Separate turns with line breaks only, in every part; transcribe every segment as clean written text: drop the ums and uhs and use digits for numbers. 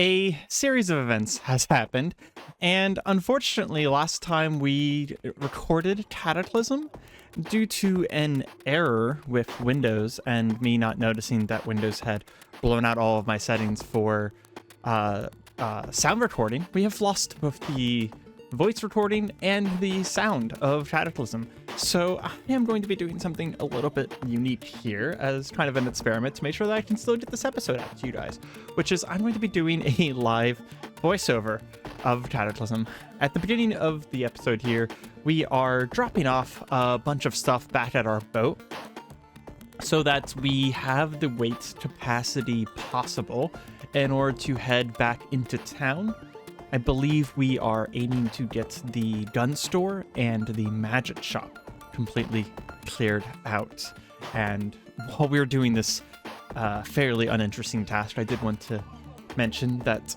a series of events has happened, and unfortunately, last time we recorded Cataclysm, due to an error with Windows and me not noticing that Windows had blown out all of my settings for sound recording, we have lost both the voice recording and the sound of Cataclysm. So I am going to be doing something a little bit unique here as kind of an experiment to make sure that I can still get this episode out to you guys, which is I'm going to be doing a live voiceover of Cataclysm. At the beginning of the episode here, we are dropping off a bunch of stuff back at our boat so that we have the weight capacity possible in order to head back into town. I believe we are aiming to get the gun store and the magic shop completely cleared out. And while we're doing this fairly uninteresting task, I did want to mention that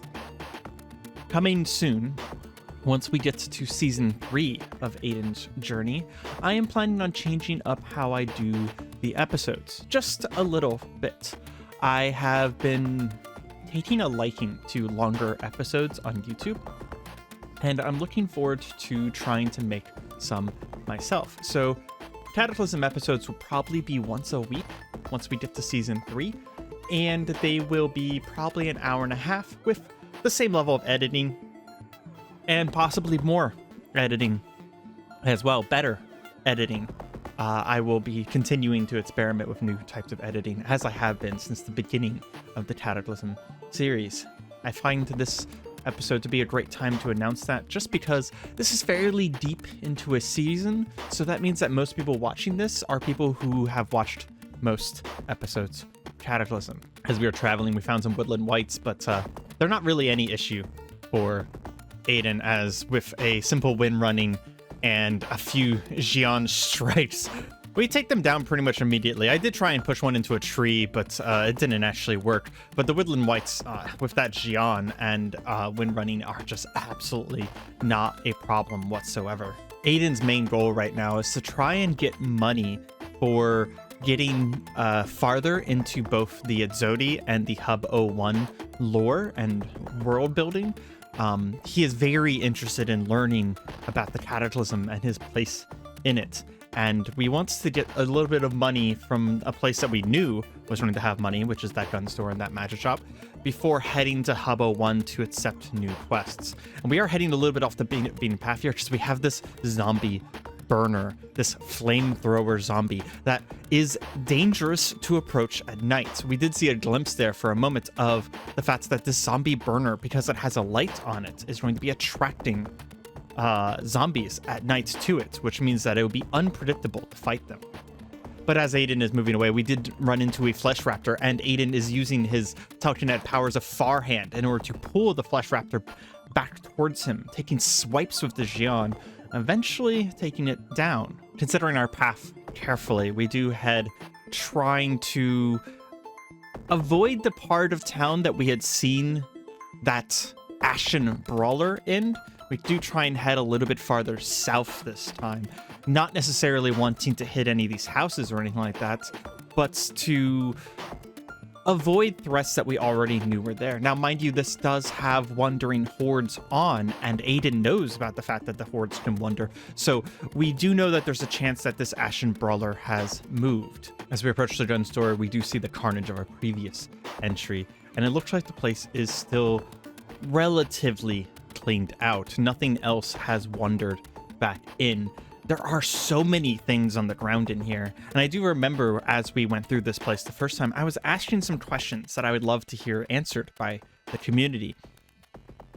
coming soon, once we get to season 3 of Aiden's journey, I am planning on changing up how I do the episodes just a little bit. I have been taking a liking to longer episodes on YouTube, and I'm looking forward to trying to make some myself. So Cataclysm episodes will probably be once a week once we get to season 3, and they will be probably an hour and a half with the same level of editing and possibly more editing as well, better editing. I will be continuing to experiment with new types of editing, as I have been since the beginning of the Cataclysm series. I find this episode to be a great time to announce that, just because this is fairly deep into a season, so that means that most people watching this are people who have watched most episodes of Cataclysm. As we were traveling, we found some woodland whites, but they're not really any issue for Aiden, as with a simple wind running and a few Xian strikes, we take them down pretty much immediately. I did try and push one into a tree, but it didn't actually work. But the woodland whites with that Xian and wind running are just absolutely not a problem whatsoever. Aiden's main goal right now is to try and get money for getting farther into both the Edzodi and the Hub 01 lore and world building. He is very interested in learning about the Cataclysm and his place in it. And we want to get a little bit of money from a place that we knew was going to have money, which is that gun store and that magic shop, before heading to Hub 01 to accept new quests. And we are heading a little bit off the beaten path here because we have this zombie burner, this flamethrower zombie that is dangerous to approach at night. We did see a glimpse there for a moment of the fact that this zombie burner, because it has a light on it, is going to be attracting zombies at night to it, which means that it will be unpredictable to fight them. But as Aiden is moving away, we did run into a flesh raptor, and Aiden is using his telekinetic powers of Far Hand in order to pull the flesh raptor back towards him, taking swipes with the Xian, eventually taking it down. Considering our path carefully, we do head trying to avoid the part of town that we had seen that ashen brawler in. We do try and head a little bit farther south this time, not necessarily wanting to hit any of these houses or anything like that, but to avoid threats that we already knew were there. Now, mind you, this does have wandering hordes on, and Aiden knows about the fact that the hordes can wander, so we do know that there's a chance that this ashen brawler has moved. As we approach the gun store, we do see the carnage of our previous entry, and it looks like the place is still relatively cleaned out. Nothing else has wandered back in. There are so many things on the ground in here, and I do remember as we went through this place the first time, I was asking some questions that I would love to hear answered by the community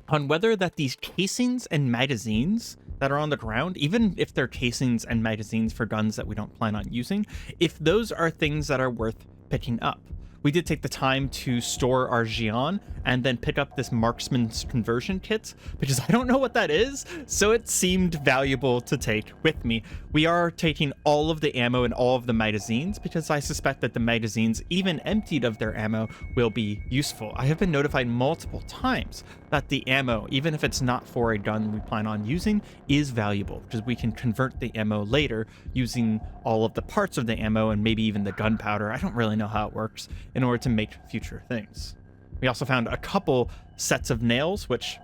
on whether that these casings and magazines that are on the ground, even if they're casings and magazines for guns that we don't plan on using, if those are things that are worth picking up. We did take the time to store our Xian and then pick up this marksman's conversion kit, because I don't know what that is, so it seemed valuable to take with me. We are taking all of the ammo and all of the magazines because I suspect that the magazines, even emptied of their ammo, will be useful. I have been notified multiple times that the ammo, even if it's not for a gun we plan on using, is valuable because we can convert the ammo later using all of the parts of the ammo and maybe even the gunpowder. I don't really know how it works, in order to make future things. We also found a couple sets of nails, which,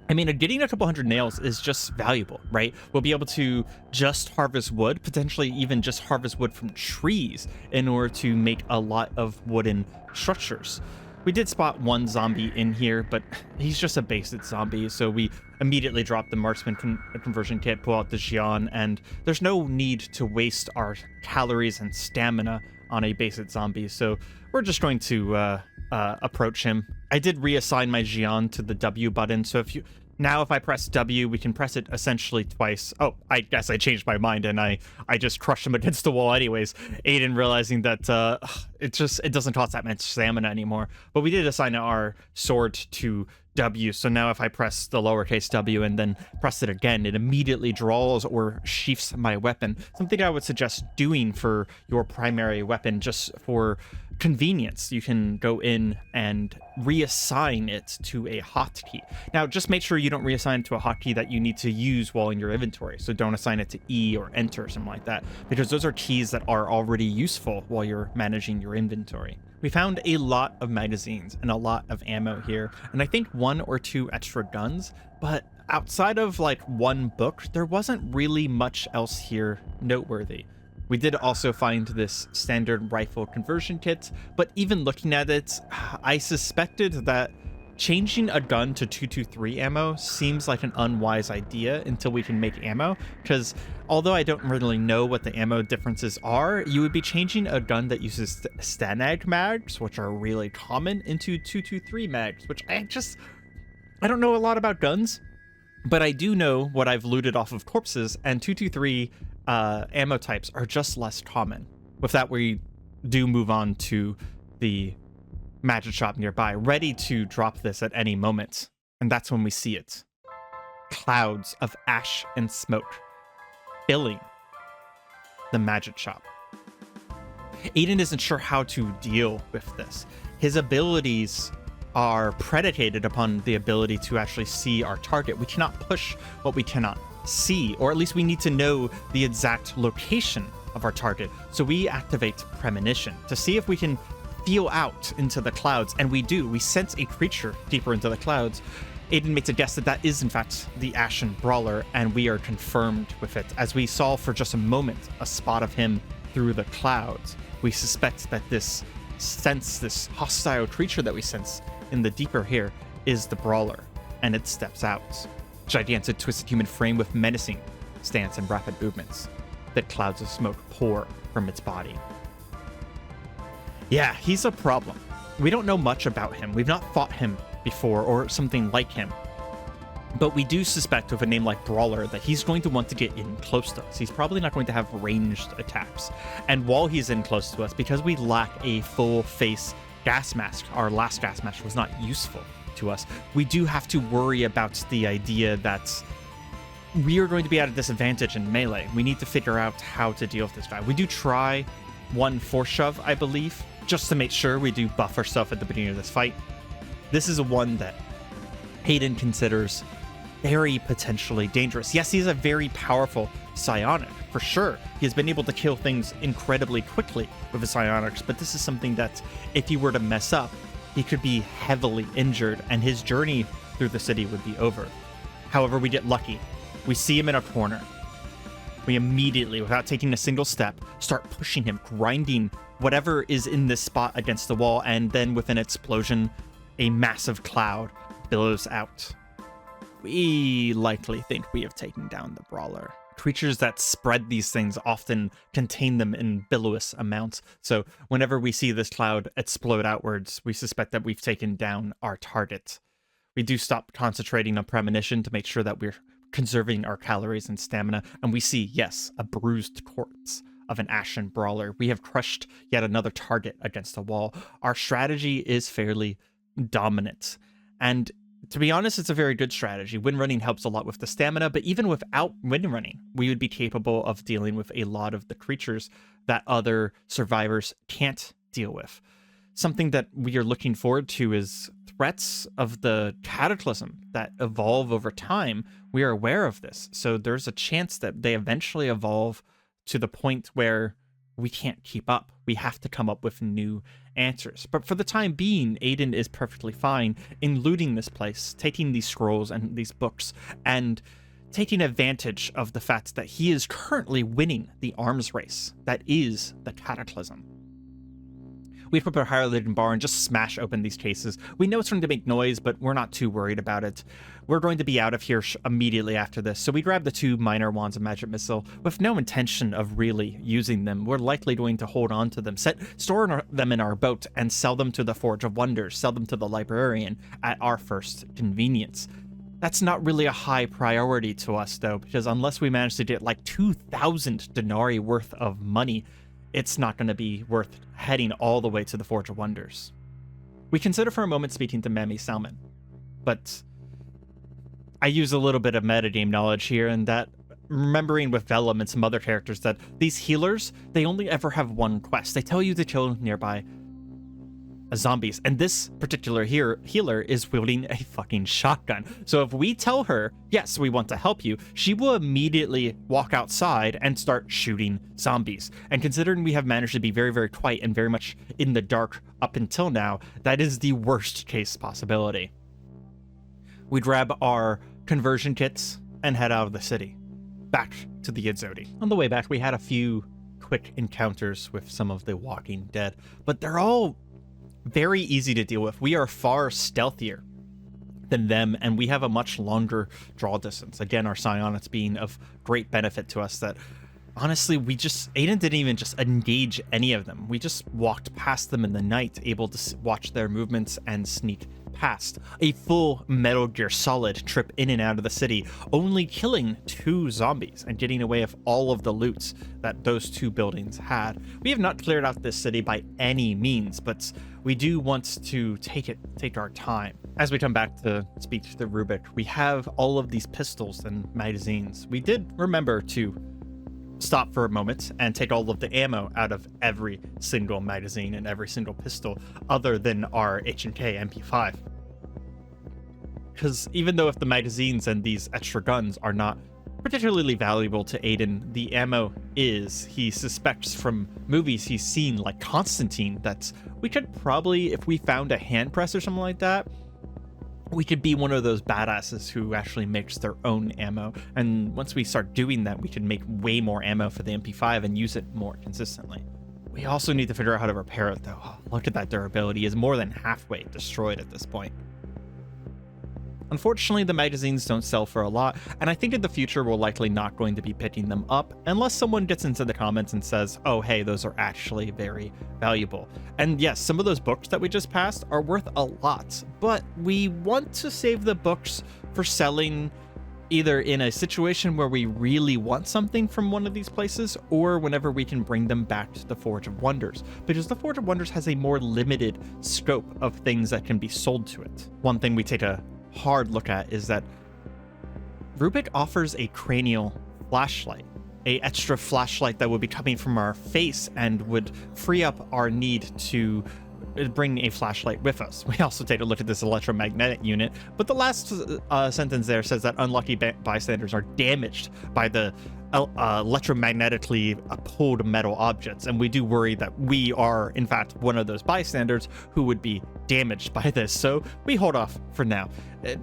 I mean, getting a couple hundred nails is just valuable, right? We'll be able to just harvest wood, potentially even just harvest wood from trees in order to make a lot of wooden structures. We did spot one zombie in here, but he's just a basic zombie, so we immediately drop the marksman conversion kit, pull out the Xian, and there's no need to waste our calories and stamina on a basic zombie, so we're just going to approach him. I did reassign my Xian to the W button, so if I press W, we can press it essentially twice. Oh, I guess I changed my mind and I just crushed him against the wall anyways. Aiden realizing that it doesn't cost that much stamina anymore. But we did assign our sword to W, so now if I press the lowercase w and then press it again, it immediately draws or sheaths my weapon. Something I would suggest doing for your primary weapon just for convenience. You can go in and reassign it to a hotkey. Now, just make sure you don't reassign it to a hotkey that you need to use while in your inventory. So don't assign it to E or Enter or something like that, because those are keys that are already useful while you're managing your inventory. We found a lot of magazines and a lot of ammo here, and I think 1 or 2 extra guns, but outside of like one book, there wasn't really much else here noteworthy. We did also find this standard rifle conversion kit, but even looking at it, I suspected that changing a gun to 223 ammo seems like an unwise idea until we can make ammo, because although I don't really know what the ammo differences are, you would be changing a gun that uses Stanag mags, which are really common, into 223 mags, which I don't know a lot about guns, but I do know what I've looted off of corpses, and 223 ammo types are just less common. With that, we do move on to the magic shop nearby, ready to drop this at any moment. And that's when we see it. Clouds of ash and smoke filling the magic shop. Aiden isn't sure how to deal with this. His abilities are predicated upon the ability to actually see our target. We cannot push what we cannot see, or at least we need to know the exact location of our target. So we activate premonition to see if we can feel out into the clouds, and we do. We sense a creature deeper into the clouds. Aiden makes a guess that that is in fact the ashen brawler, and we are confirmed with it. As we saw for just a moment a spot of him through the clouds, we suspect that this hostile creature that we sense in the deeper here is the brawler, and it steps out. Gigantic twisted human frame with menacing stance and rapid movements. The clouds of smoke pour from its body. Yeah, he's a problem. We don't know much about him. We've not fought him before or something like him. But we do suspect with a name like Brawler that he's going to want to get in close to us. He's probably not going to have ranged attacks. And while he's in close to us, because we lack a full face gas mask, our last gas mask was not useful to us, we do have to worry about the idea that we are going to be at a disadvantage in melee. We need to figure out how to deal with this guy. We do try one force shove, I believe, just to make sure we do buff ourselves at the beginning of this fight. This is one that Hayden considers very potentially dangerous. Yes, he's a very powerful psionic, for sure. He has been able to kill things incredibly quickly with his psionics, but this is something that if he were to mess up, he could be heavily injured and his journey through the city would be over. However, we get lucky. We see him in a corner. We immediately, without taking a single step, start pushing him, grinding whatever is in this spot against the wall, and then with an explosion, a massive cloud billows out. We likely think we have taken down the brawler. Creatures that spread these things often contain them in billowous amounts, so whenever we see this cloud explode outwards, we suspect that we've taken down our target. We do stop concentrating on premonition to make sure that we're conserving our calories and stamina, and we see, yes, a bruised corpse of an ashen brawler. We have crushed yet another target against the wall. Our strategy is fairly dominant, and to be honest, it's a very good strategy. Wind running helps a lot with the stamina, but even without wind running, we would be capable of dealing with a lot of the creatures that other survivors can't deal with. Something that we are looking forward to is threats of the Cataclysm that evolve over time. We are aware of this, so there's a chance that they eventually evolve to the point where we can't keep up we have to come up with new answers. But for the time being, Aiden is perfectly fine in looting this place, taking these scrolls and these books, and taking advantage of the fact that he is currently winning the arms race that is the Cataclysm. We prepare a higher laden bar and just smash open these cases. We know it's going to make noise, but we're not too worried about it. We're going to be out of here immediately after this, so we grab the 2 minor wands of magic missile with no intention of really using them. We're likely going to hold on to them, store them in our boat, and sell them to the Forge of Wonders, sell them to the librarian at our first convenience. That's not really a high priority to us, though, because unless we manage to get like 2,000 denarii worth of money, it's not going to be worth heading all the way to the Forge of Wonders. We consider for a moment speaking to Mammy Salmon, but I use a little bit of metagame knowledge here, and that remembering with Vellum and some other characters that these healers, they only ever have one quest. They tell you to kill nearby zombies, and this particular healer is wielding a fucking shotgun. So if we tell her, yes, we want to help you, she will immediately walk outside and start shooting zombies. And considering we have managed to be very, very quiet and very much in the dark up until now, that is the worst case possibility. We grab our conversion kits and head out of the city, back to the Idzodi. On the way back, we had a few quick encounters with some of the Walking Dead, but they're all very easy to deal with. We are far stealthier than them, and we have a much longer draw distance. Again, our psionics being of great benefit to us that, honestly, Aiden didn't even just engage any of them. We just walked past them in the night, able to watch their movements and sneak past. A full Metal Gear Solid trip in and out of the city, only killing 2 zombies and getting away with all of the loots that those 2 buildings had. We have not cleared out this city by any means, but we do want to take our time. As we come back to speak to the Rubik, we have all of these pistols and magazines. We did remember to stop for a moment and take all of the ammo out of every single magazine and every single pistol other than our H&K MP5. Because even though if the magazines and these extra guns are not particularly valuable to Aiden, the ammo is. He suspects from movies he's seen like Constantine that we could probably, if we found a hand press or something like that, we could be one of those badasses who actually makes their own ammo. And once we start doing that, we can make way more ammo for the MP5 and use it more consistently. We also need to figure out how to repair it, though. Oh, look at that durability. It's more than halfway destroyed at this point. Unfortunately, the magazines don't sell for a lot, and I think in the future we're likely not going to be picking them up unless someone gets into the comments and says, oh, hey, those are actually very valuable. And yes, some of those books that we just passed are worth a lot, but we want to save the books for selling either in a situation where we really want something from one of these places or whenever we can bring them back to the Forge of Wonders, because the Forge of Wonders has a more limited scope of things that can be sold to it. One thing we take a hard look at is that Rubik offers a cranial flashlight, a extra flashlight that would be coming from our face and would free up our need to bring a flashlight with us. We also take a look at this electromagnetic unit, but the last sentence there says that unlucky bystanders are damaged by the electromagnetically pulled metal objects, and we do worry that we are in fact one of those bystanders who would be damaged by this, so we hold off for now.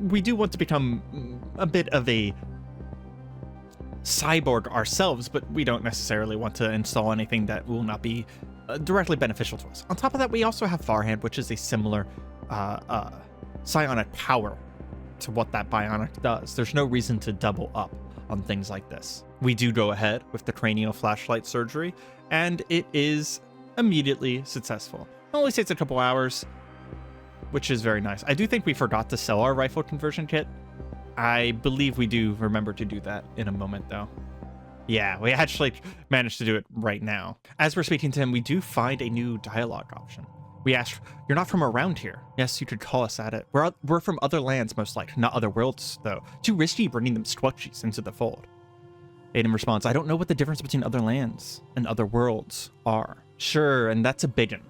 We do want to become a bit of a cyborg ourselves, but we don't necessarily want to install anything that will not be directly beneficial to us. On top of that, we also have Farhand, which is a similar psionic power to what that bionic does. There's no reason to double up on things like this. We do go ahead with the cranial flashlight surgery, and it is immediately successful. It only takes a couple hours, which is very nice. I do think we forgot to sell our rifle conversion kit. I believe we do remember to do that in a moment, though. Yeah, we actually managed to do it right now. As we're speaking to him, we do find a new dialogue option. We ask, you're not from around here. Yes, you could call us at it. We're from other lands, most likely, not other worlds, though. Too risky bringing them squatchies into the fold. Aiden responds, I don't know what the difference between other lands and other worlds are. Sure, and that's a big one.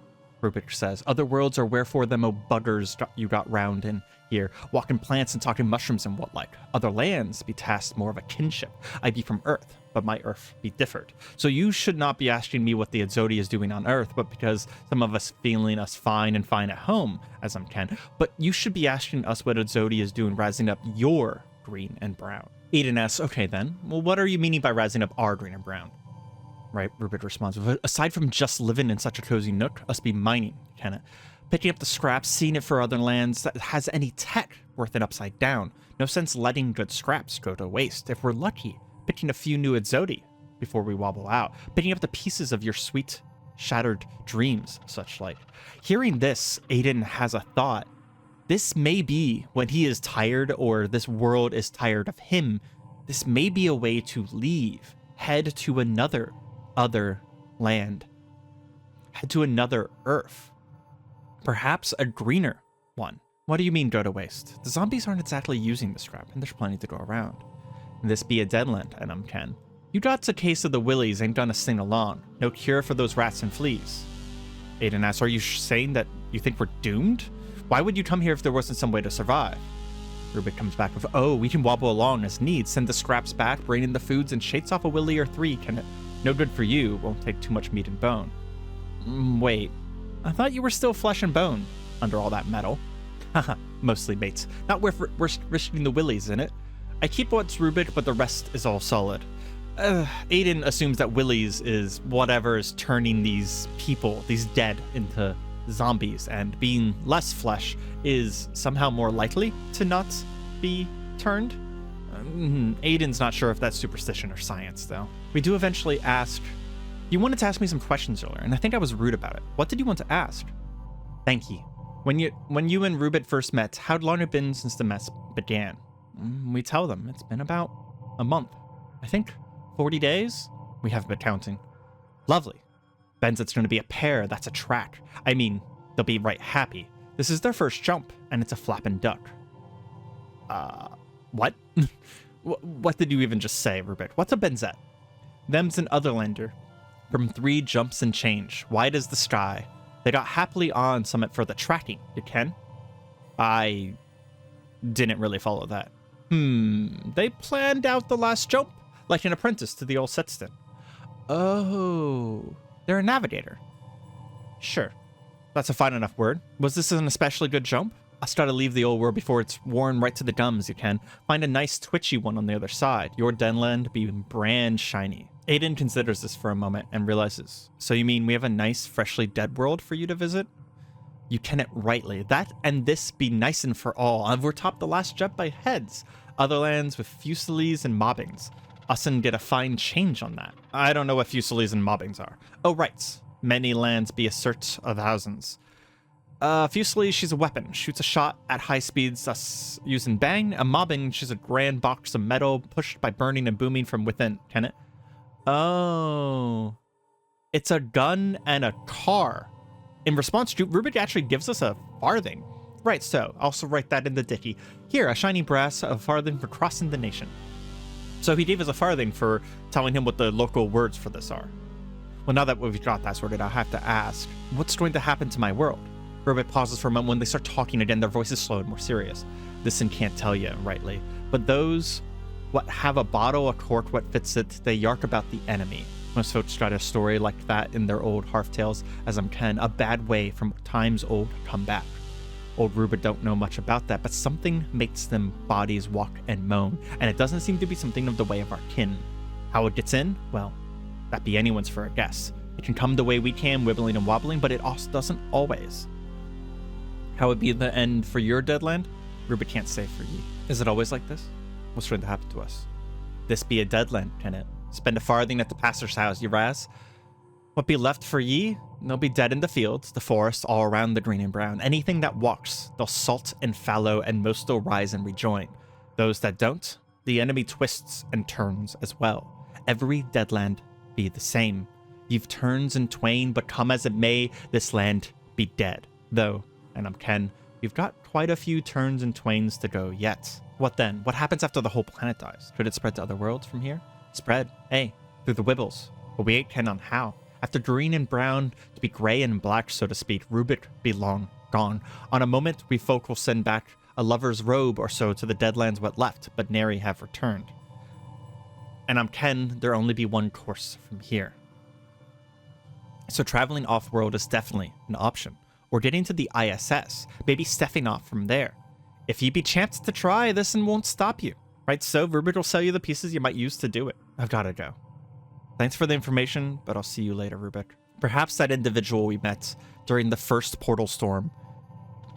Rubik says. Other worlds are wherefore them, oh buggers you got round in here, walking plants and talking mushrooms and what like. Other lands be tasked more of a kinship. I be from Earth, but my Earth be differed. So you should not be asking me what the Adzodi is doing on Earth, but because some of us feeling us fine and fine at home, as I'm Ken, but you should be asking us what Adzodi is doing rising up your green and brown. Aiden asks, okay then, well what are you meaning by rising up our green and brown? Right, Rubik responds, aside from just living in such a cozy nook, us be mining, Kenna. Picking up the scraps, seeing it for other lands that has any tech worth it upside down. No sense letting good scraps go to waste. If we're lucky, picking a few new Adzodi before we wobble out. Picking up the pieces of your sweet, shattered dreams, such like. Hearing this, Aiden has a thought. This may be when he is tired or this world is tired of him. This may be a way to leave, head to another other land, head to another Earth, perhaps a greener one. What do you mean go to waste? The zombies aren't exactly using the scrap, and there's plenty to go around. This be a deadland, and I'm Ken. You got a case of the willies, ain't gonna sing along. No cure for those rats and fleas. Aiden asks, are you saying that you think we're doomed? Why would you come here if there wasn't some way to survive? Rubik comes back with, oh, we can wobble along as needs, send the scraps back, bring in the foods, and shades off a willy or three, can it? No good for you, won't take too much meat and bone. Wait, I thought you were still flesh and bone under all that metal. Haha, mostly mates. Not worth risking the willies in it. I keep what's Rubik, but the rest is all solid. Aiden assumes that willies is whatever is turning these people, these dead, into zombies, and being less flesh is somehow more likely to not be turned. Aiden's not sure if that's superstition or science, though. We do eventually ask, you wanted to ask me some questions earlier, and I think I was rude about it. What did you want to ask? Thank you. When you and Rubik first met, how long had it been since the mess began? We tell them it's been about a month. I think 40 days? We haven't been counting. Lovely. Ben's it's going to be a pair, that's a track. I mean, they'll be right happy. This is their first jump, and it's a flapping duck. What? What did you even just say, Rubik? What's a benzet? Them's an otherlander. From 3 jumps and change, wide as the sky. They got happily on summit for the tracking, you can? I didn't really follow that. They planned out the last jump, like an apprentice to the old sexton. Oh, they're a navigator. Sure, that's a fine enough word. Was this an especially good jump? Us gotta leave the old world before it's worn right to the gums, you can. Find a nice twitchy one on the other side. Your denland be brand shiny. Aiden considers this for a moment and realizes, so you mean we have a nice, freshly dead world for you to visit? You ken it rightly. That and this be nicin' for all, and we're topped the last jump by heads. Other lands with fusilies and mobbings. Us'en get a fine change on that. I don't know what fusilies and mobbings are. Oh, right. Many lands be a search of thousands. Fusilies, she's a weapon. Shoots a shot at high speeds, thus using bang. A mobbing, she's a grand box of metal pushed by burning and booming from within. Ken it? Oh. It's a gun and a car. In response, Rubik actually gives us a farthing. Right, so, also write that in the dicky. Here, a shiny brass, a farthing for crossing the nation. So he gave us a farthing for telling him what the local words for this are. Well, now that we've got that sorted, I have to ask, what's going to happen to my world? Rubik pauses for a moment. When they start talking again, their voices slow and more serious. Listen, can't tell you rightly, but those what have a bottle, a cork, what fits it, they yark about the enemy. Most folks got a story like that in their old harf tales, as I'm Ken, a bad way from times old come back. Old Rubik don't know much about that, but something makes them bodies walk and moan, and it doesn't seem to be something of the way of our kin. How it gets in? Well, that be anyone's for a guess. It can come the way we can, wibbling and wobbling, but it also doesn't always. How would be the end for your deadland? Rubik can't say for ye. Is it always like this? What's going to happen to us? This be a deadland, can it? Spend a farthing at the pastor's house, ye raz. What be left for ye? They'll be dead in the fields, the forests, all around the green and brown. Anything that walks, they'll salt and fallow, and most will rise and rejoin. Those that don't, the enemy twists and turns as well. Every deadland be the same. Ye've turns in twain, but come as it may, this land be dead. Though, and I'm Ken, we've got quite a few turns and twains to go yet. What then? What happens after the whole planet dies? Could it spread to other worlds from here? Spread, through the wibbles. But we ain't ken on how. After green and brown to be gray and black, so to speak, Rubik be long gone. On a moment, we folk will send back a lover's robe or so to the deadlands what left, but nary have returned. And I'm Ken, there only be one course from here. So traveling off-world is definitely an option. Or getting to the ISS, maybe stepping off from there. If you be chanced to try, this and won't stop you. Right, so Rubik will sell you the pieces you might use to do it. I've gotta go. Thanks for the information, but I'll see you later, Rubik. Perhaps that individual we met during the first portal storm,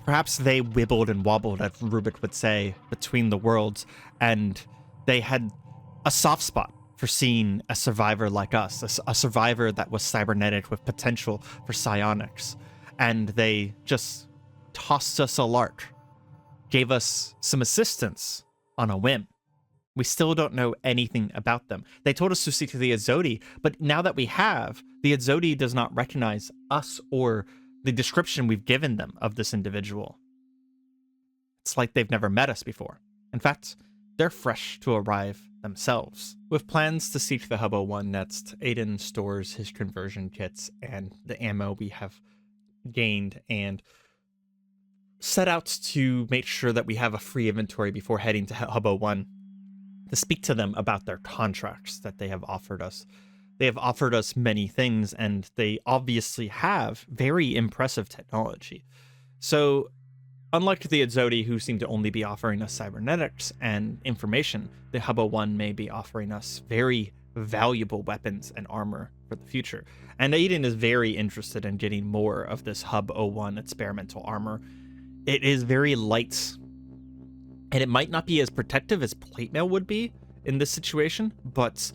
perhaps they wibbled and wobbled, as Rubik would say, between the worlds, and they had a soft spot for seeing a survivor like us, a survivor that was cybernetic with potential for psionics, and they just tossed us a lark, gave us some assistance on a whim. We still don't know anything about them. They told us to seek the Azodi, but now that we have, the Azodi does not recognize us or the description we've given them of this individual. It's like they've never met us before. In fact, they're fresh to arrive themselves. With plans to seek the Hubbo 1 next, Aiden stores his conversion kits and the ammo we have gained and set out to make sure that we have a free inventory before heading to Hubbo 1. To speak to them about their contracts that they have offered us. They have offered us many things, and they obviously have very impressive technology. So, unlike the Azodi, who seem to only be offering us cybernetics and information, the Hubbo 1 may be offering us very valuable weapons and armor for the future. And Aiden is very interested in getting more of this Hubbo 1 experimental armor. It is very light, and it might not be as protective as plate mail would be in this situation, but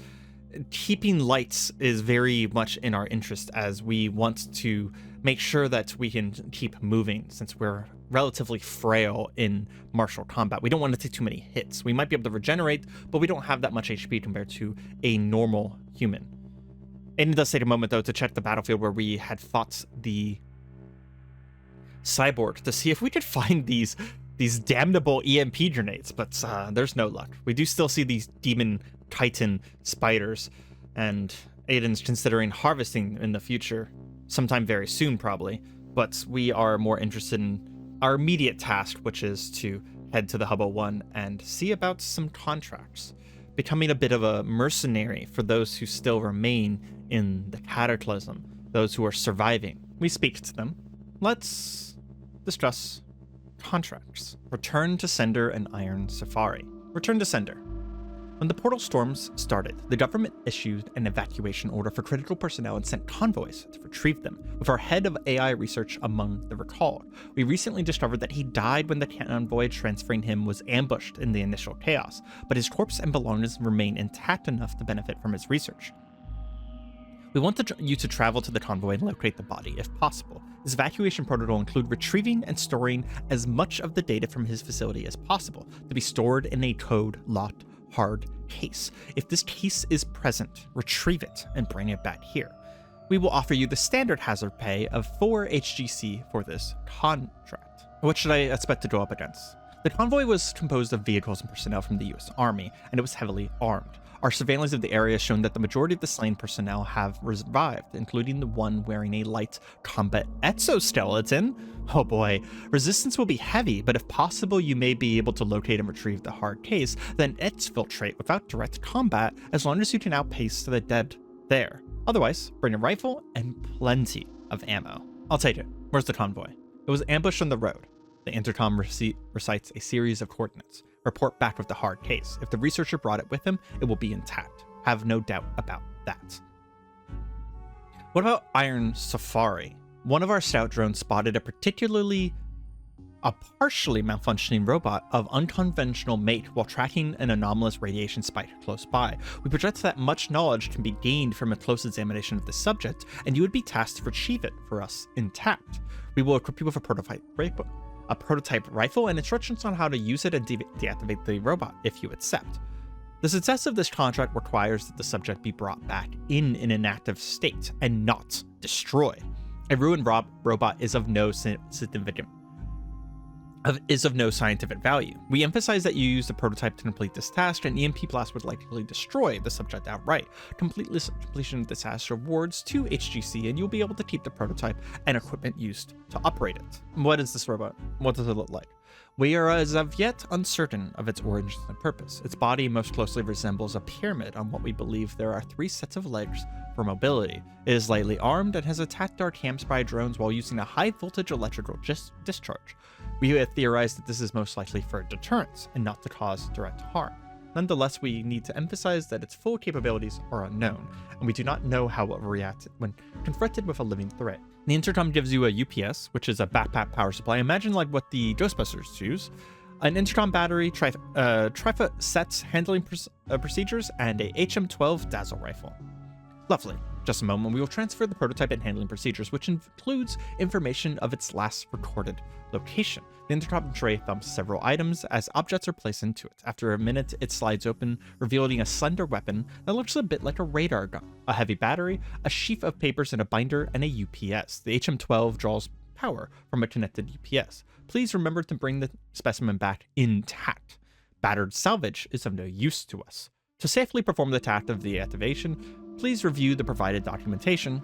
keeping lights is very much in our interest, as we want to make sure that we can keep moving since we're relatively frail in martial combat. We don't want to take too many hits. We might be able to regenerate, but we don't have that much HP compared to a normal human. And it does take a moment, though, to check the battlefield where we had fought the cyborg to see if we could find these damnable EMP grenades, but there's no luck. We do still see these demon titan spiders, and Aiden's considering harvesting in the future, sometime very soon probably, but we are more interested in our immediate task, which is to head to the Hubbo 1 and see about some contracts, becoming a bit of a mercenary for those who still remain in the Cataclysm, those who are surviving. We speak to them. Let's discuss contracts. Return to Sender and Iron Safari. Return to Sender. When the portal storms started, the government issued an evacuation order for critical personnel and sent convoys to retrieve them, with our head of AI research among the recalled. We recently discovered that he died when the convoy transferring him was ambushed in the initial chaos, but his corpse and belongings remain intact enough to benefit from his research. We want you to travel to the convoy and locate the body, if possible. This evacuation protocol includes retrieving and storing as much of the data from his facility as possible, to be stored in a code-locked hard case. If this case is present, retrieve it and bring it back here. We will offer you the standard hazard pay of 4 HGC for this contract. What should I expect to go up against? The convoy was composed of vehicles and personnel from the US Army, and it was heavily armed. Our surveillance of the area has shown that the majority of the slain personnel have revived, including the one wearing a light combat exoskeleton. Oh boy, resistance will be heavy, but if possible, you may be able to locate and retrieve the hard case, then exfiltrate without direct combat, as long as you can outpace the dead there. Otherwise, bring a rifle and plenty of ammo. I'll take it. Where's the convoy? It was ambushed on the road. The intercom recites a series of coordinates. Report back with the hard case. If the researcher brought it with him, it will be intact. Have no doubt about that. What about Iron Safari? One of our scout drones spotted a partially malfunctioning robot of unconventional make while tracking an anomalous radiation spike close by. We project that much knowledge can be gained from a close examination of the subject, and you would be tasked to retrieve it for us intact. We will equip you with a prototype rifle and instructions on how to use it and deactivate the robot if you accept. The success of this contract requires that the subject be brought back in an inactive state and not destroyed. A ruined robot is of no significant is of no scientific value. We emphasize that you use the prototype to complete this task, and EMP blast would likely destroy the subject outright. Completion of this task rewards 2 HGC, and you'll be able to keep the prototype and equipment used to operate it. What is this robot? What does it look like? We are as of yet uncertain of its origins and purpose. Its body most closely resembles a pyramid on what we believe there are 3 sets of legs for mobility. It is lightly armed and has attacked our camp spy drones while using a high voltage electrical discharge. We have theorized that this is most likely for deterrence and not to cause direct harm. Nonetheless, we need to emphasize that its full capabilities are unknown, and we do not know how it will react when confronted with a living threat. The intercom gives you a UPS, which is a backpack power supply. Imagine like what the Ghostbusters use. An intercom battery, Trifa sets handling procedures, and a HM12 dazzle rifle. Lovely. Just a moment, we will transfer the prototype and handling procedures, which includes information of its last recorded location. The intercom tray thumps several items as objects are placed into it. After a minute, it slides open, revealing a slender weapon that looks a bit like a radar gun, a heavy battery, a sheaf of papers in a binder, and a UPS. The HM12 draws power from a connected UPS. Please remember to bring the specimen back intact. Battered salvage is of no use to us. To safely perform the task of the activation, please review the provided documentation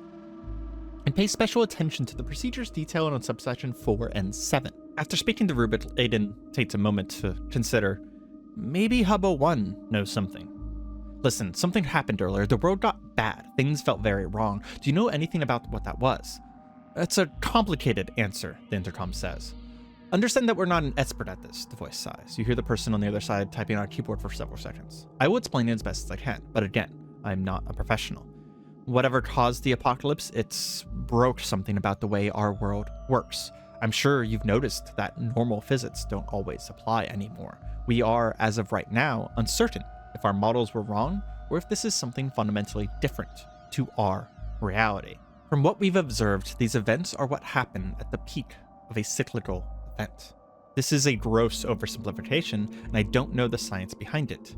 and pay special attention to the procedures detailed on subsection 4 and 7. After speaking to Rubik, Aiden takes a moment to consider, maybe Hubble 1 knows something. Listen, something happened earlier. The world got bad. Things felt very wrong. Do you know anything about what that was? It's a complicated answer, the intercom says. Understand that we're not an expert at this, the voice sighs. You hear the person on the other side typing on a keyboard for several seconds. I will explain it as best as I can, but again, I'm not a professional. Whatever caused the apocalypse, it's broke something about the way our world works. I'm sure you've noticed that normal physics don't always apply anymore. We are, as of right now, uncertain if our models were wrong or if this is something fundamentally different to our reality. From what we've observed, these events are what happen at the peak of a cyclical event. This is a gross oversimplification, and I don't know the science behind it.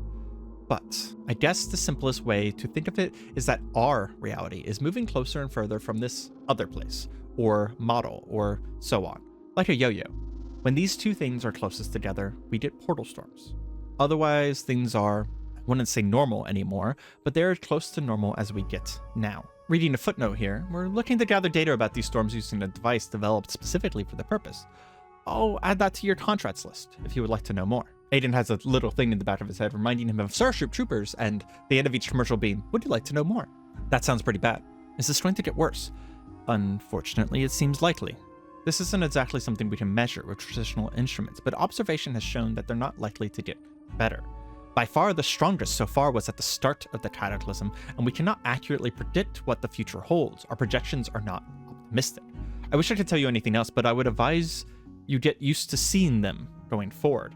But I guess the simplest way to think of it is that our reality is moving closer and further from this other place, or model, or so on, like a yo-yo. When these two things are closest together, we get portal storms. Otherwise, things are, I wouldn't say normal anymore, but they're as close to normal as we get now. Reading a footnote here, we're looking to gather data about these storms using a device developed specifically for the purpose. I'll add that to your contracts list if you would like to know more. Aiden has a little thing in the back of his head reminding him of Starship Troopers and the end of each commercial being, would you like to know more? That sounds pretty bad. Is this going to get worse? Unfortunately, it seems likely. This isn't exactly something we can measure with traditional instruments, but observation has shown that they're not likely to get better. By far the strongest so far was at the start of the Cataclysm, and we cannot accurately predict what the future holds. Our projections are not optimistic. I wish I could tell you anything else, but I would advise you get used to seeing them going forward.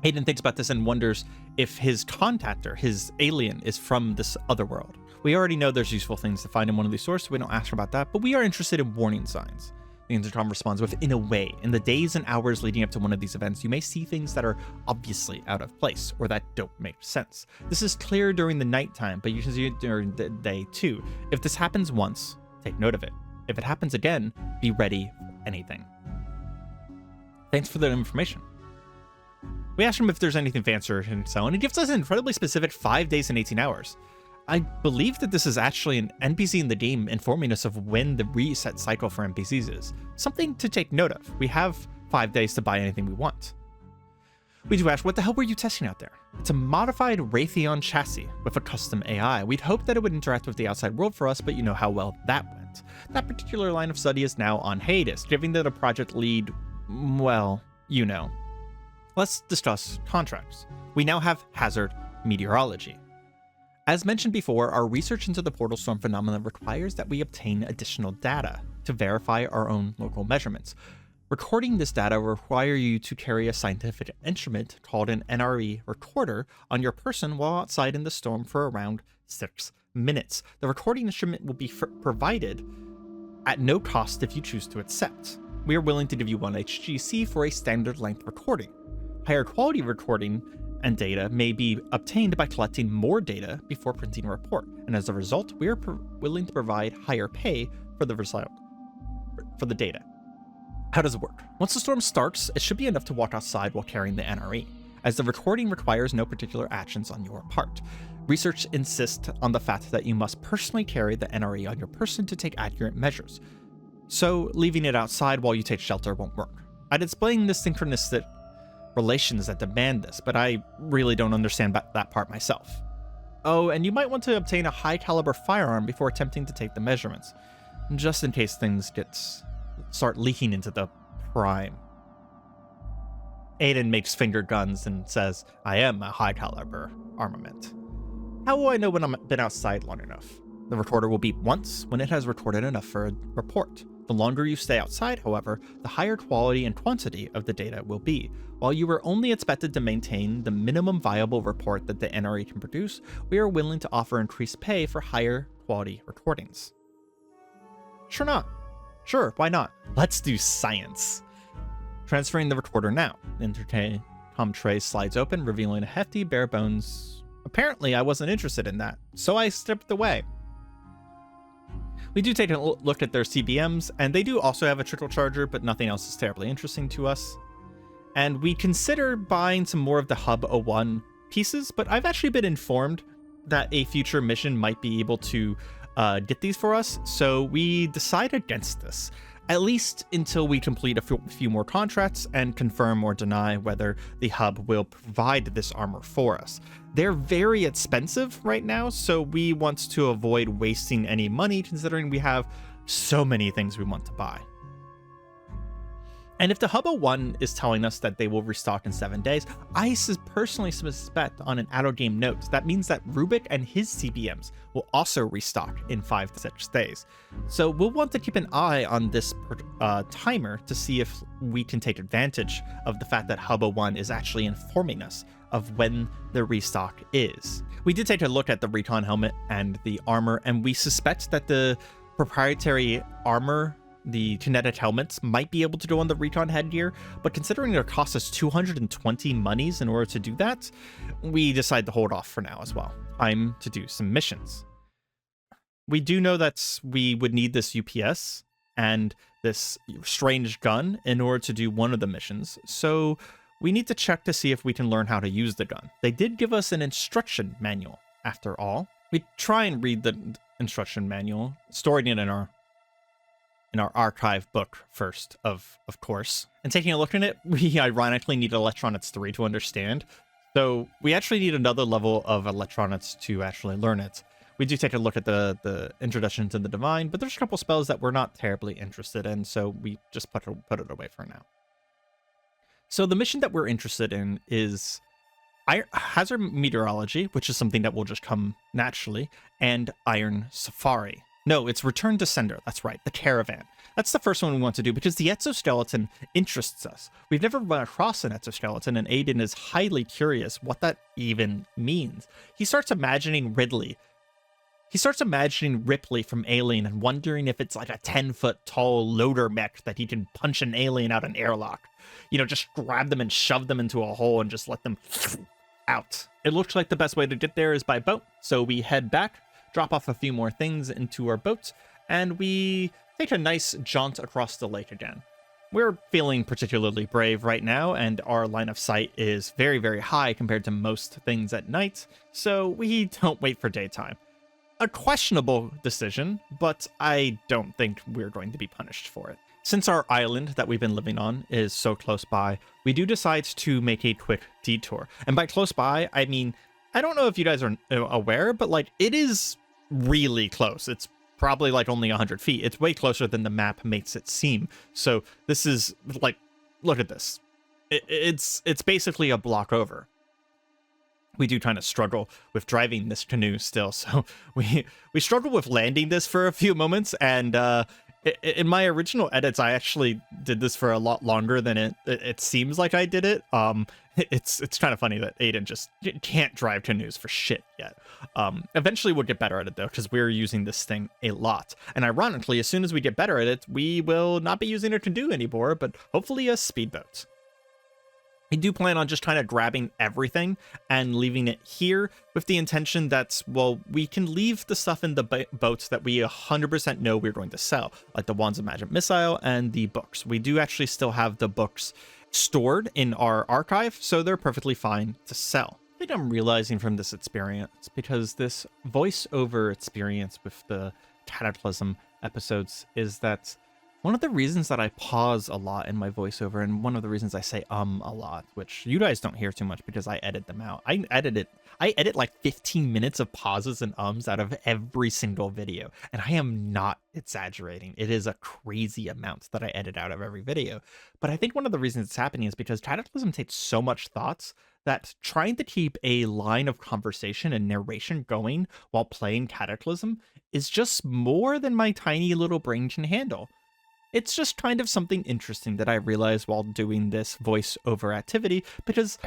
Aiden thinks about this and wonders if his contactor, his alien, is from this other world. We already know there's useful things to find in one of these sources, so we don't ask about that, but we are interested in warning signs. The intercom responds with, in a way, in the days and hours leading up to one of these events, you may see things that are obviously out of place, or that don't make sense. This is clear during the nighttime, but you can see it during the day too. If this happens once, take note of it. If it happens again, be ready for anything. Thanks for the information. We asked him if there's anything fancier and so on, and he gives us an incredibly specific 5 days and 18 hours. I believe that this is actually an NPC in the game informing us of when the reset cycle for NPCs is. Something to take note of. We have 5 days to buy anything we want. We do ask, what the hell were you testing out there? It's a modified Raytheon chassis with a custom AI. We'd hoped that it would interact with the outside world for us, but you know how well that went. That particular line of study is now on hiatus, giving the project lead, well, you know. Let's discuss contracts. We now have hazard meteorology. As mentioned before, our research into the portal storm phenomenon requires that we obtain additional data to verify our own local measurements. Recording this data will require you to carry a scientific instrument called an NRE recorder on your person while outside in the storm for around 6 minutes. The recording instrument will be provided at no cost if you choose to accept. We are willing to give you 1 HGC for a standard length recording. Higher quality recording and data may be obtained by collecting more data before printing a report, and as a result, we are willing to provide higher pay for the result, for the data. How does it work? Once the storm starts, it should be enough to walk outside while carrying the NRE, as the recording requires no particular actions on your part. Research insists on the fact that you must personally carry the NRE on your person to take accurate measures, so leaving it outside while you take shelter won't work. I'd explain the synchronistic relations that demand this, but I really don't understand that part myself. Oh, and you might want to obtain a high caliber firearm before attempting to take the measurements, just in case things start leaking into the prime. Aiden makes finger guns and says, I am a high caliber armament. How will I know when I've been outside long enough? The recorder will beep once when it has recorded enough for a report. The longer you stay outside, however, the higher quality and quantity of the data will be. While you are only expected to maintain the minimum viable report that the NRE can produce, we are willing to offer increased pay for higher quality recordings. Sure, why not? Let's do science. Transferring the recorder now. Intercom tray slides open, revealing a hefty bare bones. Apparently, I wasn't interested in that, so I stepped away. We do take a look at their CBMs, and they do also have a trickle charger, but nothing else is terribly interesting to us. And we consider buying some more of the Hub 01 pieces, but I've actually been informed that a future mission might be able to get these for us, so we decide against this, at least until we complete a few more contracts and confirm or deny whether the hub will provide this armor for us. They're very expensive right now, so we want to avoid wasting any money considering we have so many things we want to buy. And if the Hub 01 is telling us that they will restock in 7 days, I personally suspect on an out-of-game note, that means that Rubik and his CBMs will also restock in 5 to 6 days. So we'll want to keep an eye on this timer to see if we can take advantage of the fact that Hub 01 is actually informing us of when the restock is. We did take a look at the recon helmet and the armor, and we suspect that the proprietary armor, the kinetic helmets, might be able to go on the recon headgear, but considering their cost is 220 monies in order to do that, we decide to hold off for now as well. Time to do some missions. We do know that we would need this UPS and this strange gun in order to do one of the missions, so we need to check to see if we can learn how to use the gun. They did give us an instruction manual, after all. We try and read the instruction manual, storing it in our archive book first, of course. And taking a look at it, we ironically need Electronics 3 to understand. So we actually need another level of Electronics to actually learn it. We do take a look at the Introduction to the Divine, but there's a couple spells that we're not terribly interested in, so we just put it away for now. So the mission that we're interested in is Hazard Meteorology, which is something that will just come naturally, and Iron Safari. No, it's Return to Sender. That's right, the Caravan. That's the first one we want to do because the exoskeleton interests us. We've never run across an exoskeleton, and Aiden is highly curious what that even means. He starts imagining Ridley. He starts imagining Ripley from Alien and wondering if it's like a 10-foot tall loader mech that he can punch an alien out an airlock. You know, just grab them and shove them into a hole and just let them out. It looks like the best way to get there is by boat, so we head back, drop off a few more things into our boat, and we take a nice jaunt across the lake again. We're feeling particularly brave right now, and our line of sight is very, very high compared to most things at night, so we don't wait for daytime. A questionable decision, but I don't think we're going to be punished for it. Since our island that we've been living on is so close by, we do decide to make a quick detour. And by close by, I mean, I don't know if you guys are aware, but like it is really close. It's probably like only 100 feet. It's way closer than the map makes it seem. So this is like, look at this. It's basically a block over. We do kind of struggle with driving this canoe still, so we struggle with landing this for a few moments, and in my original edits, I actually did this for a lot longer than it seems like I did it. It's kind of funny that Aiden just can't drive canoes for shit yet. Eventually we'll get better at it though, because we're using this thing a lot. And ironically, as soon as we get better at it, we will not be using a canoe anymore, but hopefully a speedboat. I do plan on just kind of grabbing everything and leaving it here with the intention that, well, we can leave the stuff in the boats that we 100% know we're going to sell, like the Wands of Magic Missile and the books. We do actually still have the books stored in our archive, so they're perfectly fine to sell. I think I'm realizing from this experience, because this voiceover experience with the Cataclysm episodes, is that one of the reasons that I pause a lot in my voiceover, and one of the reasons I say a lot, which you guys don't hear too much because I edit them out. I edit like 15 minutes of pauses and ums out of every single video, and I am not exaggerating. It is a crazy amount that I edit out of every video. But I think one of the reasons it's happening is because Cataclysm takes so much thoughts that trying to keep a line of conversation and narration going while playing Cataclysm is just more than my tiny little brain can handle. It's just kind of something interesting that I realized while doing this voiceover activity, because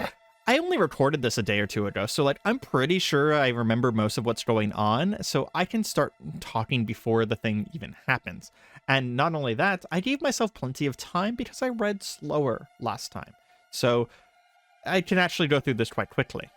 I only recorded this a day or two ago, so like I'm pretty sure I remember most of what's going on, so I can start talking before the thing even happens. And not only that, I gave myself plenty of time because I read slower last time, so I can actually go through this quite quickly.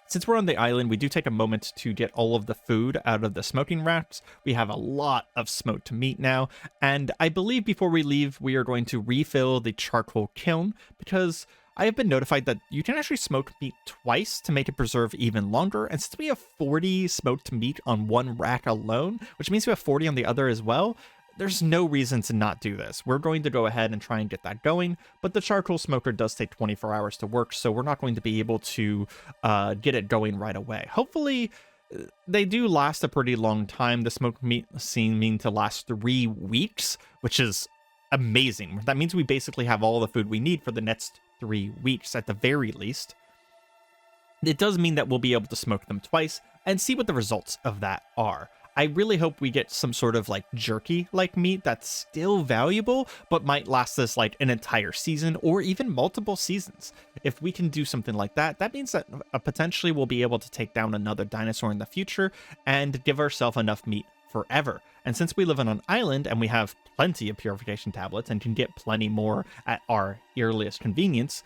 Since we're on the island, we do take a moment to get all of the food out of the smoking racks. We have a lot of smoked meat now, and I believe before we leave, we are going to refill the charcoal kiln, because I have been notified that you can actually smoke meat twice to make it preserve even longer, and since we have 40 smoked meat on one rack alone, which means we have 40 on the other as well, there's no reason to not do this. We're going to go ahead and try and get that going, but the charcoal smoker does take 24 hours to work, so we're not going to be able to get it going right away. Hopefully, they do last a pretty long time. The smoked meat seem to last 3 weeks, which is amazing. That means we basically have all the food we need for the next 3 weeks at the very least. It does mean that we'll be able to smoke them twice and see what the results of that are. I really hope we get some sort of like jerky-like meat that's still valuable, but might last us like an entire season or even multiple seasons. If we can do something like that, that means that potentially we'll be able to take down another dinosaur in the future and give ourselves enough meat forever. And since we live on an island and we have plenty of purification tablets and can get plenty more at our earliest convenience,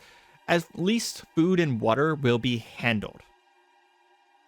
at least food and water will be handled.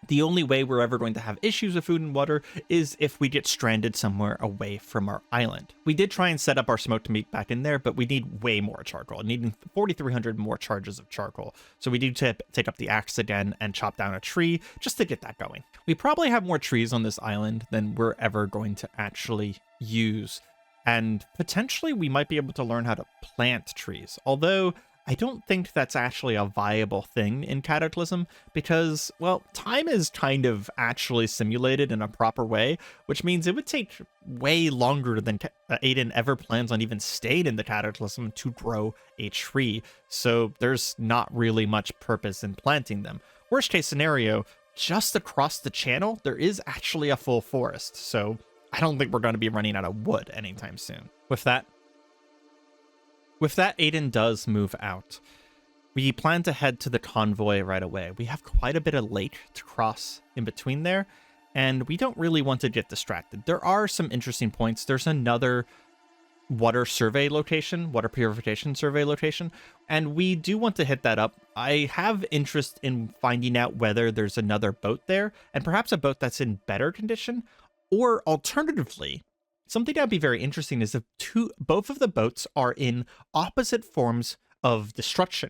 The only way we're ever going to have issues with food and water is if we get stranded somewhere away from our island. We did try and set up our smoked meat back in there, but we need way more charcoal, needing 4,300 more charges of charcoal. So we need to take up the axe again and chop down a tree just to get that going. We probably have more trees on this island than we're ever going to actually use. And potentially we might be able to learn how to plant trees, although I don't think that's actually a viable thing in Cataclysm because, well, time is kind of actually simulated in a proper way, which means it would take way longer than Aiden ever plans on even staying in the Cataclysm to grow a tree, so there's not really much purpose in planting them. Worst case scenario, just across the channel, there is actually a full forest, so I don't think we're going to be running out of wood anytime soon. With that, Aiden does move out. We plan to head to the Convoy right away. We have quite a bit of lake to cross in between there, and we don't really want to get distracted. There are some interesting points. There's another water survey location, water purification survey location, and we do want to hit that up. I have interest in finding out whether there's another boat there, and perhaps a boat that's in better condition, or alternatively, something that would be very interesting is if both of the boats are in opposite forms of destruction.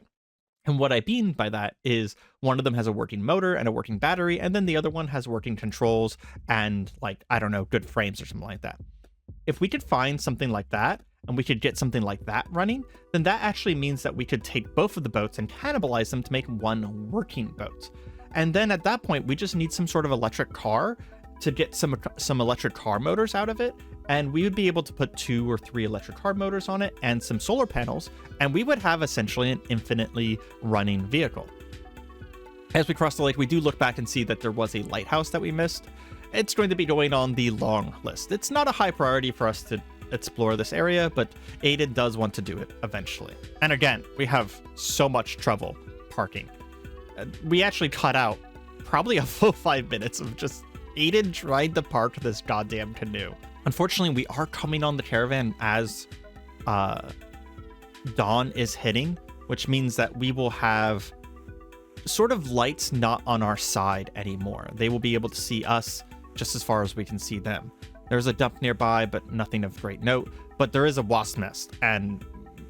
And what I mean by that is one of them has a working motor and a working battery, and then the other one has working controls and, like, I don't know, good frames or something like that. If we could find something like that, and we could get something like that running, then that actually means that we could take both of the boats and cannibalize them to make one working boat. And then at that point, we just need some sort of electric car to get some electric car motors out of it, and we would be able to put 2 or 3 electric car motors on it and some solar panels, and we would have essentially an infinitely running vehicle. As we cross the lake, we do look back and see that there was a lighthouse that we missed. It's going to be going on the long list. It's not a high priority for us to explore this area, but Aiden does want to do it eventually. And again, we have so much trouble parking. We actually cut out probably a full 5 minutes of just Aiden tried to park this goddamn canoe. Unfortunately, we are coming on the caravan as dawn is hitting, which means that we will have sort of lights not on our side anymore. They will be able to see us just as far as we can see them. There's a dump nearby, but nothing of great note. But there is a wasp nest, and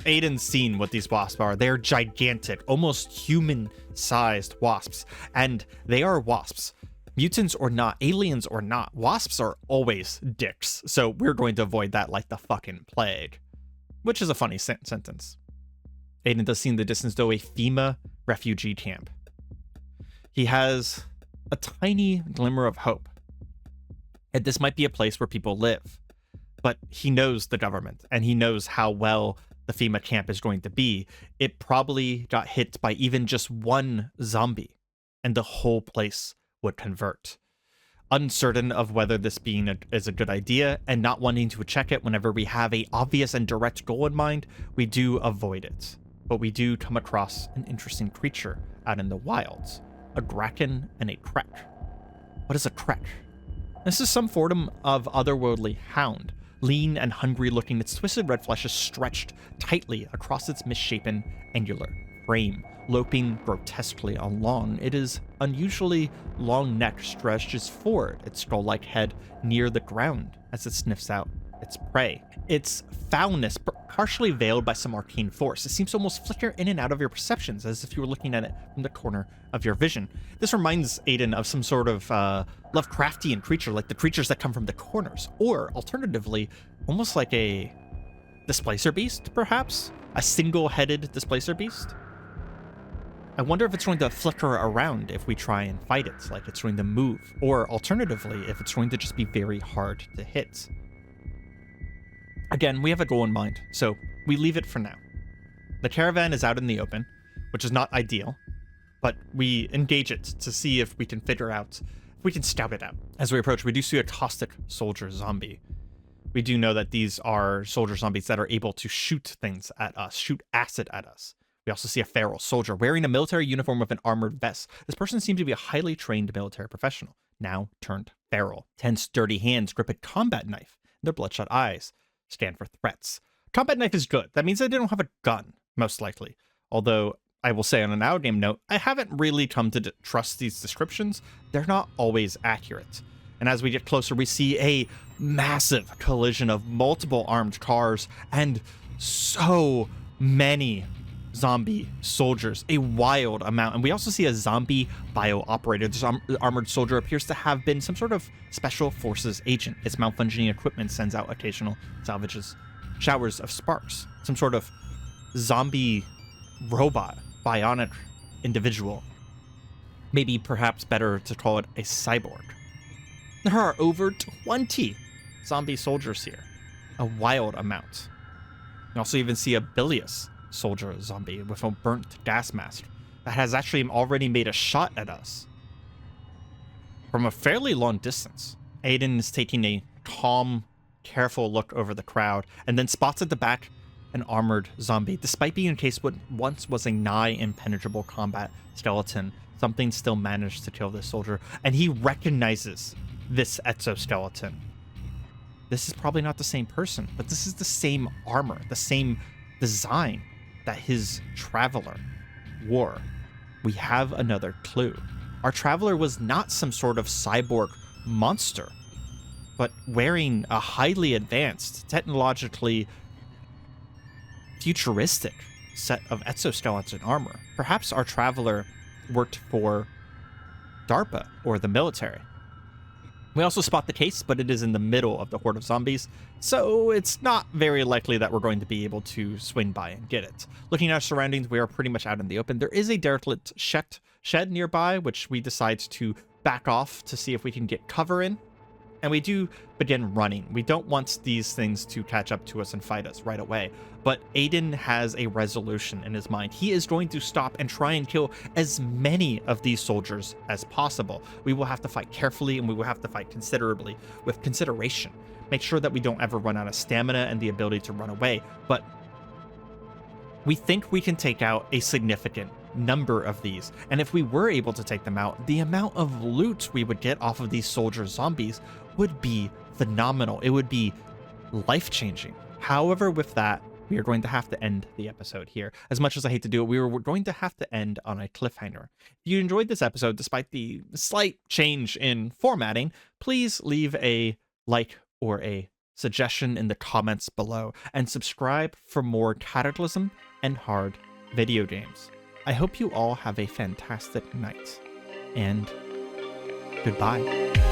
Aiden's seen what these wasps are. They're gigantic, almost human-sized wasps, and they are wasps. Mutants or not, aliens or not, wasps are always dicks, so we're going to avoid that like the fucking plague. Which is a funny sentence. Aiden does see in the distance, though, a FEMA refugee camp. He has a tiny glimmer of hope. And this might be a place where people live. But he knows the government, and he knows how well the FEMA camp is going to be. It probably got hit by even just one zombie, and the whole place would convert. Uncertain of whether this is a good idea, and not wanting to check it whenever we have a obvious and direct goal in mind, we do avoid it. But we do come across an interesting creature out in the wilds. A Kraken and a Krek. What is a Krek? This is some form of otherworldly hound. Lean and hungry looking, its twisted red flesh is stretched tightly across its misshapen, angular frame, loping grotesquely along. It is unusually long neck stretches forward, its skull-like head near the ground as it sniffs out its prey. Its foulness partially veiled by some arcane force. It seems to almost flicker in and out of your perceptions as if you were looking at it from the corner of your vision. This reminds Aiden of some sort of Lovecraftian creature, like the creatures that come from the corners, or alternatively, almost like a displacer beast, perhaps? A single-headed displacer beast? I wonder if it's going to flicker around if we try and fight it, like it's going to move, or alternatively, if it's going to just be very hard to hit. Again, we have a goal in mind, so we leave it for now. The caravan is out in the open, which is not ideal, but we engage it to see if we can figure out, if we can scout it out. As we approach, we do see a caustic soldier zombie. We do know that these are soldier zombies that are able to shoot things at us, shoot acid at us. We also see a feral soldier wearing a military uniform with an armored vest. This person seems to be a highly trained military professional, now turned feral. 10 sturdy hands grip a combat knife, and their bloodshot eyes scan for threats. Combat knife is good. That means they don't have a gun, most likely. Although, I will say on an out-game note, I haven't really come to trust these descriptions. They're not always accurate. And as we get closer, we see a massive collision of multiple armed cars and so many zombie soldiers, a wild amount. And we also see a zombie bio operator. This armored soldier appears to have been some sort of special forces agent. Its malfunctioning equipment sends out occasional salvages, showers of sparks. Some sort of zombie robot, bionic individual. Maybe perhaps better to call it a cyborg. There are over 20 zombie soldiers here, a wild amount. You also even see a bilious soldier zombie with a burnt gas mask that has actually already made a shot at us from a fairly long distance. Aiden is taking a calm, careful look over the crowd and then spots at the back an armored zombie. Despite being encased what once was a nigh impenetrable combat skeleton, something still managed to kill this soldier, and he recognizes this exoskeleton. This is probably not the same person, but this is the same armor, the same design that his traveler wore. We have another clue. Our traveler was not some sort of cyborg monster, but wearing a highly advanced, technologically futuristic set of exoskeleton armor. Perhaps our traveler worked for DARPA or the military. We also spot the case, but it is in the middle of the horde of zombies, so it's not very likely that we're going to be able to swing by and get it. Looking at our surroundings, we are pretty much out in the open. There is a derelict shed nearby, which we decide to back off to see if we can get cover in. And we do begin running. We don't want these things to catch up to us and fight us right away. But Aiden has a resolution in his mind. He is going to stop and try and kill as many of these soldiers as possible. We will have to fight carefully, and we will have to fight considerably with consideration. Make sure that we don't ever run out of stamina and the ability to run away. But we think we can take out a significant number of these. And if we were able to take them out, the amount of loot we would get off of these soldier zombies would be phenomenal. It would be life-changing. However, with that, we are going to have to end the episode here. As much as I hate to do it, we're going to have to end on a cliffhanger. If you enjoyed this episode, despite the slight change in formatting, please leave a like or a suggestion in the comments below, and subscribe for more Cataclysm and hard video games. I hope you all have a fantastic night, and goodbye.